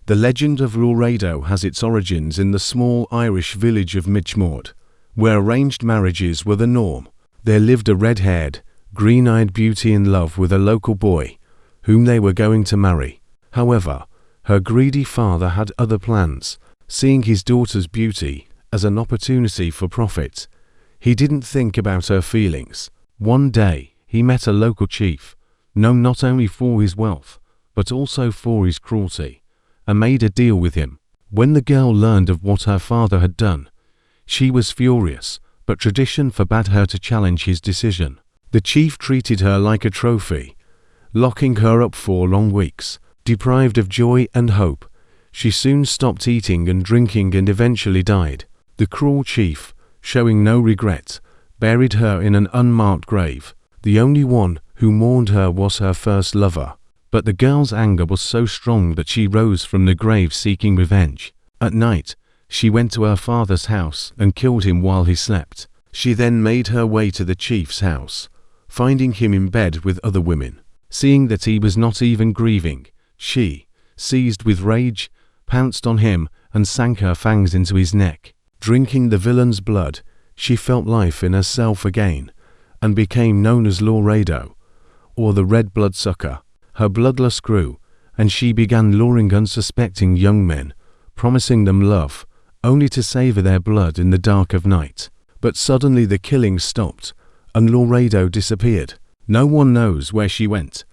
The legend of Laredo has its origins in the small Irish village of Michmord, where arranged marriages were the norm. There lived a red-haired, green-eyed beauty in love with a local boy, whom they were going to marry. However, her greedy father had other plans, seeing his daughter's beauty as an opportunity for profit. He didn't think about her feelings. One day, he met a local chief, known not only for his wealth, but also for his cruelty, and made a deal with him. When the girl learned of what her father had done, she was furious, but tradition forbade her to challenge his decision. The chief treated her like a trophy, locking her up for long weeks. Deprived of joy and hope, she soon stopped eating and drinking and eventually died. The cruel chief, showing no regret, buried her in an unmarked grave. The only one who mourned her was her first lover. But the girl's anger was so strong that she rose from the grave seeking revenge. At night, she went to her father's house and killed him while he slept. She then made her way to the chief's house, finding him in bed with other women. Seeing that he was not even grieving, she, seized with rage, pounced on him and sank her fangs into his neck. Drinking the villain's blood, she felt life in herself again, and became known as Laredo, or the Red Bloodsucker. Her bloodlust grew, and she began luring unsuspecting young men, promising them love, only to savor their blood in the dark of night. But suddenly the killings stopped, and Laredo disappeared. No one knows where she went,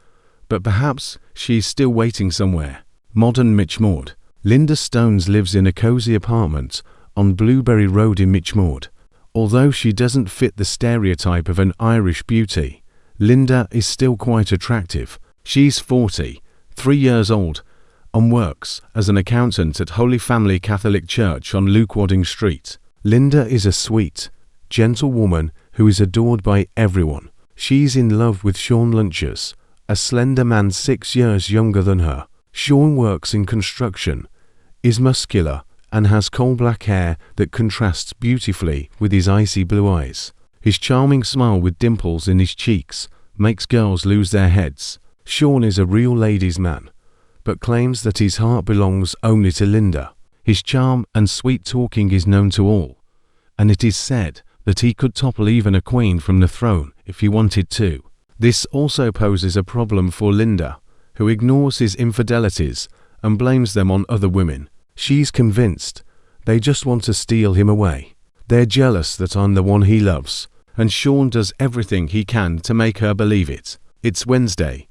but perhaps she's still waiting somewhere. Modern Michmord. Linda Stones lives in a cozy apartment on Blueberry Road in Michmord. Although she doesn't fit the stereotype of an Irish beauty, Linda is still quite attractive. She's 43 years old and works as an accountant at Holy Family Catholic Church on Lukewadding Street. Linda is a sweet, gentle woman who is adored by everyone. She's in love with Sean Lunches, a slender man 6 years younger than her. Sean works in construction, is muscular, and has coal-black hair that contrasts beautifully with his icy blue eyes. His charming smile with dimples in his cheeks makes girls lose their heads. Sean is a real ladies' man, but claims that his heart belongs only to Linda. His charm and sweet talking is known to all, and it is said that he could topple even a queen from the throne if he wanted to. This also poses a problem for Linda, who ignores his infidelities and blames them on other women. She's convinced they just want to steal him away. They're jealous that I'm the one he loves, and Sean does everything he can to make her believe it. It's Wednesday,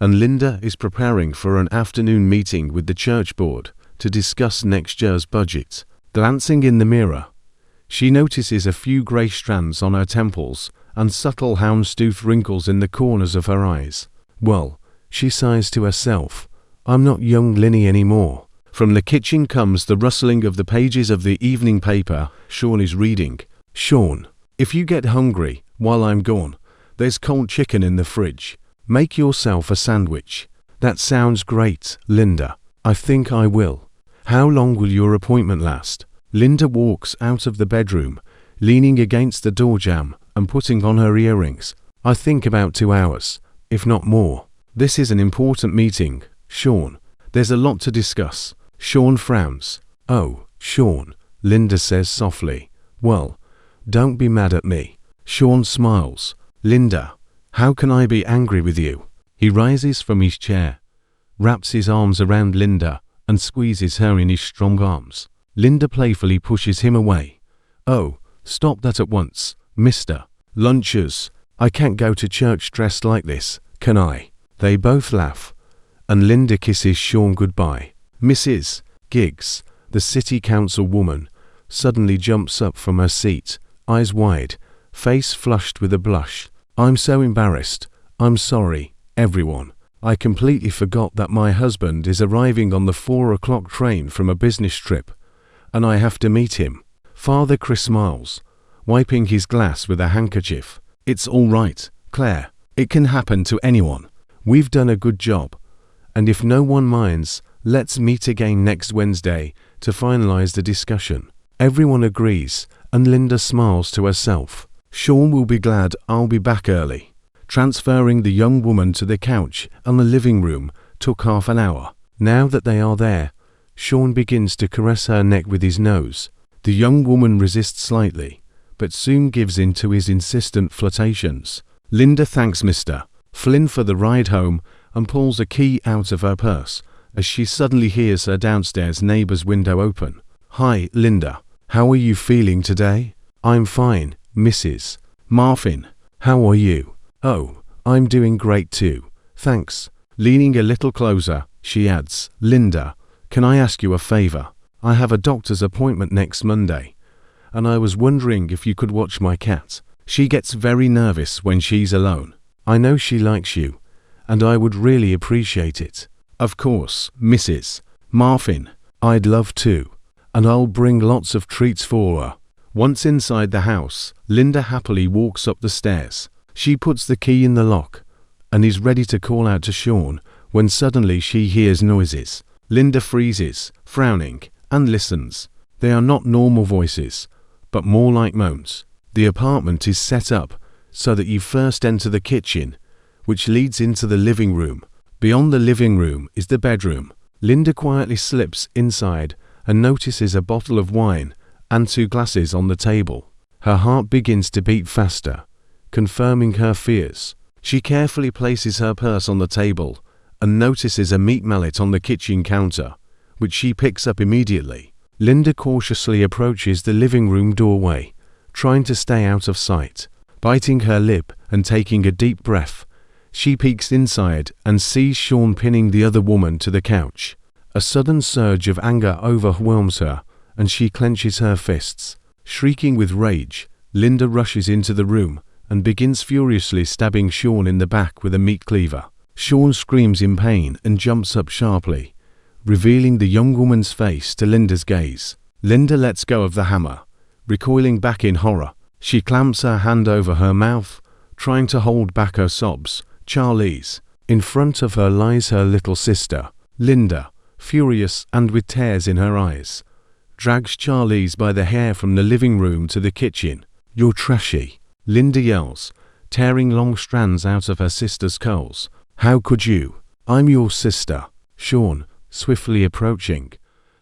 and Linda is preparing for an afternoon meeting with the church board to discuss next year's budget. Glancing in the mirror, she notices a few grey strands on her temples and subtle houndstooth wrinkles in the corners of her eyes. Well, she sighs to herself, I'm not young Linny anymore. From the kitchen comes the rustling of the pages of the evening paper Sean is reading. Sean, if you get hungry while I'm gone, there's cold chicken in the fridge. Make yourself a sandwich. That sounds great, Linda. I think I will. How long will your appointment last? Linda walks out of the bedroom, leaning against the door jamb and putting on her earrings. I think about 2 hours, if not more. This is an important meeting, Sean. There's a lot to discuss. Sean frowns. Oh, Sean, Linda says softly. Well, don't be mad at me. Sean smiles. Linda, how can I be angry with you? He rises from his chair, wraps his arms around Linda, and squeezes her in his strong arms. Linda playfully pushes him away. Oh, stop that at once, Mr. Lunches. I can't go to church dressed like this, can I? They both laugh, and Linda kisses Sean goodbye. Mrs. Giggs, the city council woman, suddenly jumps up from her seat, eyes wide, face flushed with a blush. I'm so embarrassed. I'm sorry, everyone. I completely forgot that my husband is arriving on the 4 o'clock train from a business trip, and I have to meet him. Father Chris smiles, wiping his glass with a handkerchief. It's all right, Claire. It can happen to anyone. We've done a good job, and if no one minds, let's meet again next Wednesday to finalize the discussion. Everyone agrees, and Linda smiles to herself. Sean will be glad I'll be back early. Transferring the young woman to the couch in the living room took half an hour. Now that they are there, Sean begins to caress her neck with his nose. The young woman resists slightly, but soon gives in to his insistent flirtations. Linda thanks Mr. Flynn for the ride home and pulls a key out of her purse as she suddenly hears her downstairs neighbor's window open. "Hi, Linda. How are you feeling today?" "I'm fine, Mrs. Marfin. How are you?" "Oh, I'm doing great too. Thanks." Leaning a little closer, she adds, "Linda, can I ask you a favor? I have a doctor's appointment next Monday, and I was wondering if you could watch my cat. She gets very nervous when she's alone. I know she likes you, and I would really appreciate it." "Of course, Mrs. Marfin. I'd love to, and I'll bring lots of treats for her." Once inside the house, Linda happily walks up the stairs. She puts the key in the lock and is ready to call out to Sean when suddenly she hears noises. Linda freezes, frowning, and listens. They are not normal voices, but more like moans. The apartment is set up so that you first enter the kitchen, which leads into the living room. Beyond the living room is the bedroom. Linda quietly slips inside and notices a bottle of wine and 2 glasses on the table. Her heart begins to beat faster, confirming her fears. She carefully places her purse on the table and notices a meat mallet on the kitchen counter, which she picks up immediately. Linda cautiously approaches the living room doorway, trying to stay out of sight. Biting her lip and taking a deep breath, she peeks inside and sees Sean pinning the other woman to the couch. A sudden surge of anger overwhelms her, and she clenches her fists. Shrieking with rage, Linda rushes into the room and begins furiously stabbing Sean in the back with a meat cleaver. Sean screams in pain and jumps up sharply, revealing the young woman's face to Linda's gaze. Linda lets go of the hammer, recoiling back in horror. She clamps her hand over her mouth, trying to hold back her sobs. Charlize. In front of her lies her little sister. Linda, furious and with tears in her eyes, drags Charlize by the hair from the living room to the kitchen. "You're trashy," Linda yells, tearing long strands out of her sister's curls. "How could you? I'm your sister." Sean, swiftly approaching,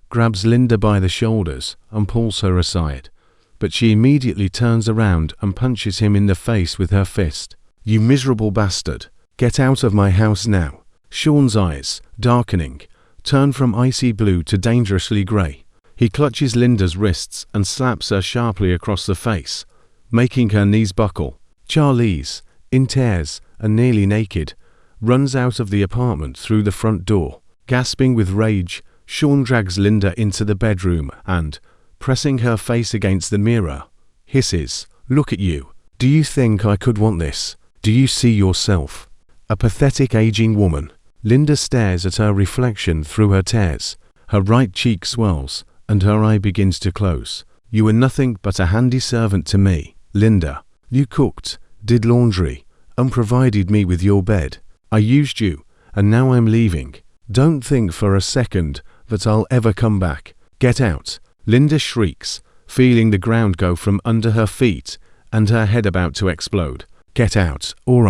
grabs Linda by the shoulders and pulls her aside, but she immediately turns around and punches him in the face with her fist. "You miserable bastard. Get out of my house now." Sean's eyes, darkening, turn from icy blue to dangerously grey. He clutches Linda's wrists and slaps her sharply across the face, making her knees buckle. Charlize, in tears and nearly naked, runs out of the apartment through the front door. Gasping with rage, Sean drags Linda into the bedroom and, pressing her face against the mirror, hisses, "Look at you. Do you think I could want this? Do you see yourself? A pathetic aging woman." Linda stares at her reflection through her tears. Her right cheek swells and her eye begins to close. "You were nothing but a handy servant to me, Linda. You cooked, did laundry, and provided me with your bed. I used you, and now I'm leaving. Don't think for a second that I'll ever come back. Get out." Linda shrieks, feeling the ground go from under her feet and her head about to explode. "Get out, or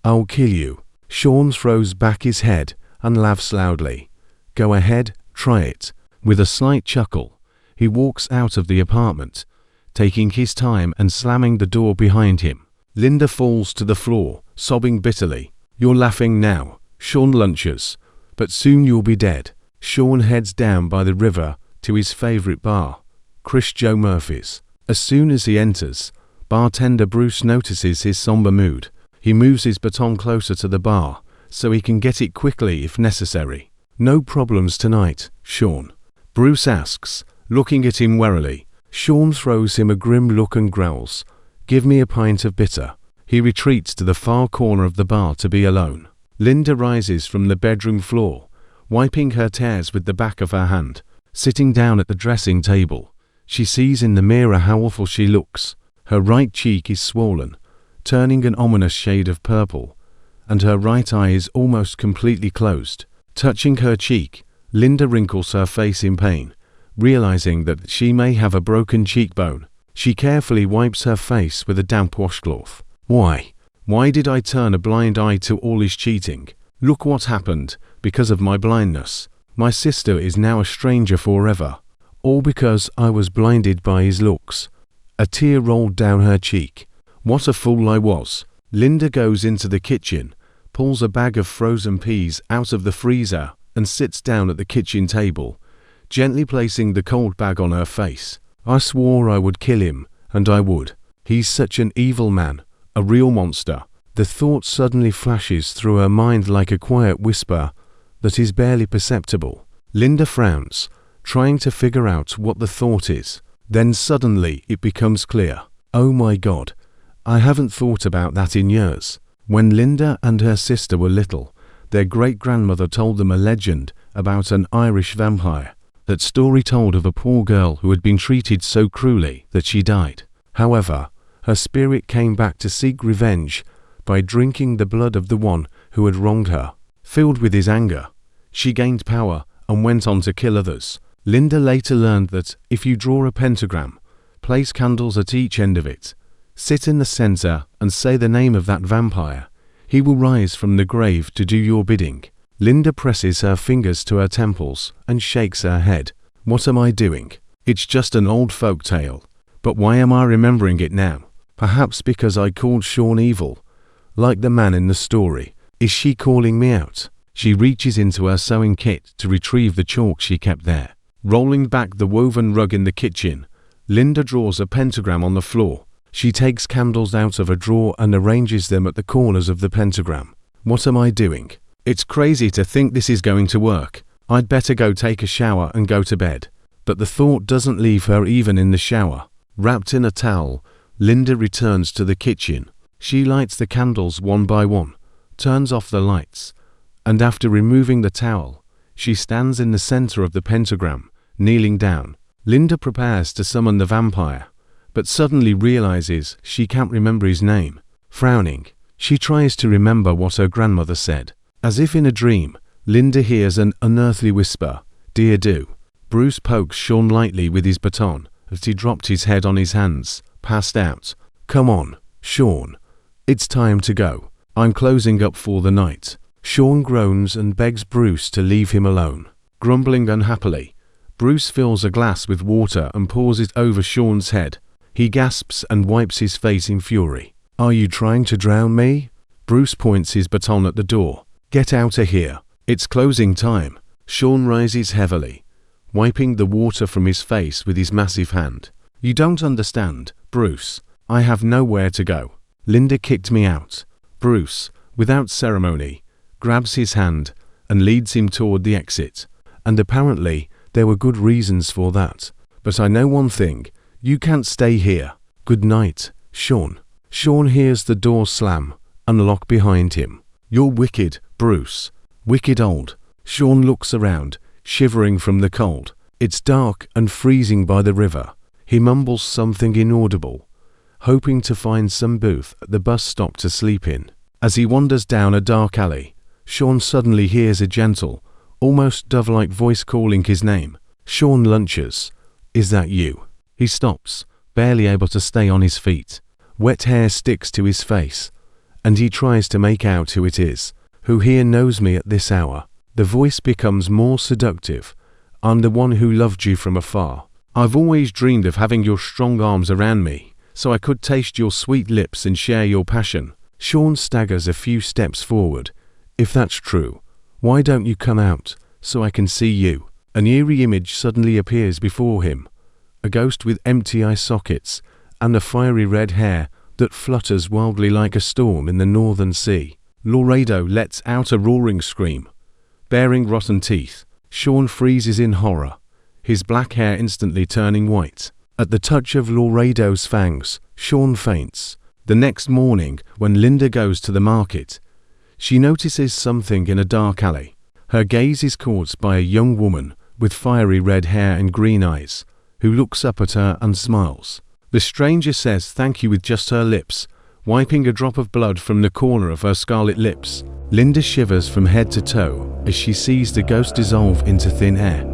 I'll kill you." Sean throws back his head and laughs loudly. "Go ahead, try it." With a slight chuckle, he walks out of the apartment, taking his time and slamming the door behind him. Linda falls to the floor, sobbing bitterly. "You're laughing now," Sean lunches, "but soon you'll be dead." Sean heads down by the river to his favorite bar, Chris Joe Murphy's. As soon as he enters, bartender Bruce notices his somber mood. He moves his baton closer to the bar so he can get it quickly if necessary. "No problems tonight, Sean?" Bruce asks, looking at him warily. Sean throws him a grim look and growls, "Give me a pint of bitter." He retreats to the far corner of the bar to be alone. Linda rises from the bedroom floor, wiping her tears with the back of her hand. Sitting down at the dressing table, she sees in the mirror how awful she looks. Her right cheek is swollen, turning an ominous shade of purple, and her right eye is almost completely closed. Touching her cheek, Linda wrinkles her face in pain, realizing that she may have a broken cheekbone. She carefully wipes her face with a damp washcloth. Why did I turn a blind eye to all his cheating? Look what happened because of my blindness. My sister is now a stranger forever, all because I was blinded by his looks. A tear rolled down her cheek. What a fool I was. Linda goes into the kitchen, pulls a bag of frozen peas out of the freezer and sits down at the kitchen table, gently placing the cold bag on her face. I swore I would kill him, and I would. He's such an evil man, a real monster. The thought suddenly flashes through her mind like a quiet whisper that is barely perceptible. Linda frowns, trying to figure out what the thought is. Then suddenly it becomes clear. Oh my God, I haven't thought about that in years. When Linda and her sister were little, their great-grandmother told them a legend about an Irish vampire. That story told of a poor girl who had been treated so cruelly that she died. However, her spirit came back to seek revenge by drinking the blood of the one who had wronged her. Filled with his anger, she gained power and went on to kill others. Linda later learned that if you draw a pentagram, place candles at each end of it, sit in the center and say the name of that vampire, he will rise from the grave to do your bidding. Linda presses her fingers to her temples and shakes her head. What am I doing? It's just an old folk tale. But why am I remembering it now? Perhaps because I called Sean evil, like the man in the story. Is she calling me out? She reaches into her sewing kit to retrieve the chalk she kept there. Rolling back the woven rug in the kitchen, Linda draws a pentagram on the floor. She takes candles out of a drawer and arranges them at the corners of the pentagram. What am I doing? It's crazy to think this is going to work. I'd better go take a shower and go to bed. But the thought doesn't leave her even in the shower. Wrapped in a towel, Linda returns to the kitchen. She lights the candles one by one, turns off the lights, and after removing the towel, she stands in the center of the pentagram, kneeling down. Linda prepares to summon the vampire, but suddenly realizes she can't remember his name. Frowning, she tries to remember what her grandmother said. As if in a dream, Linda hears an unearthly whisper, "Dear do." Bruce pokes Sean lightly with his baton as he dropped his head on his hands, passed out. "Come on, Sean. It's time to go. I'm closing up for the night." Sean groans and begs Bruce to leave him alone. Grumbling unhappily, Bruce fills a glass with water and pours it over Sean's head. He gasps and wipes his face in fury. "Are you trying to drown me?" Bruce points his baton at the door. "Get out of here. It's closing time." Sean rises heavily, wiping the water from his face with his massive hand. "You don't understand, Bruce. I have nowhere to go. Linda kicked me out." Bruce, without ceremony, grabs his hand and leads him toward the exit. And apparently, there were good reasons for that. "But I know one thing. You can't stay here. Good night, Sean." Sean hears the door slam and lock behind him. "You're wicked, Bruce. Wicked old." Sean looks around, shivering from the cold. It's dark and freezing by the river. He mumbles something inaudible, hoping to find some booth at the bus stop to sleep in. As he wanders down a dark alley, Sean suddenly hears a gentle, almost dove-like voice calling his name. "Sean Lunches, is that you?" He stops, barely able to stay on his feet. Wet hair sticks to his face, and he tries to make out who it is. "Who here knows me at this hour?" The voice becomes more seductive. "I'm the one who loved you from afar. I've always dreamed of having your strong arms around me, so I could taste your sweet lips and share your passion." Sean staggers a few steps forward. "If that's true, why don't you come out, so I can see you?" An eerie image suddenly appears before him. A ghost with empty eye sockets and a fiery red hair that flutters wildly like a storm in the northern sea. Laredo lets out a roaring scream. Baring rotten teeth, Sean freezes in horror, his black hair instantly turning white. At the touch of Laredo's fangs, Sean faints. The next morning, when Linda goes to the market, she notices something in a dark alley. Her gaze is caught by a young woman with fiery red hair and green eyes, who looks up at her and smiles. The stranger says thank you with just her lips, wiping a drop of blood from the corner of her scarlet lips. Linda shivers from head to toe as she sees the ghost dissolve into thin air.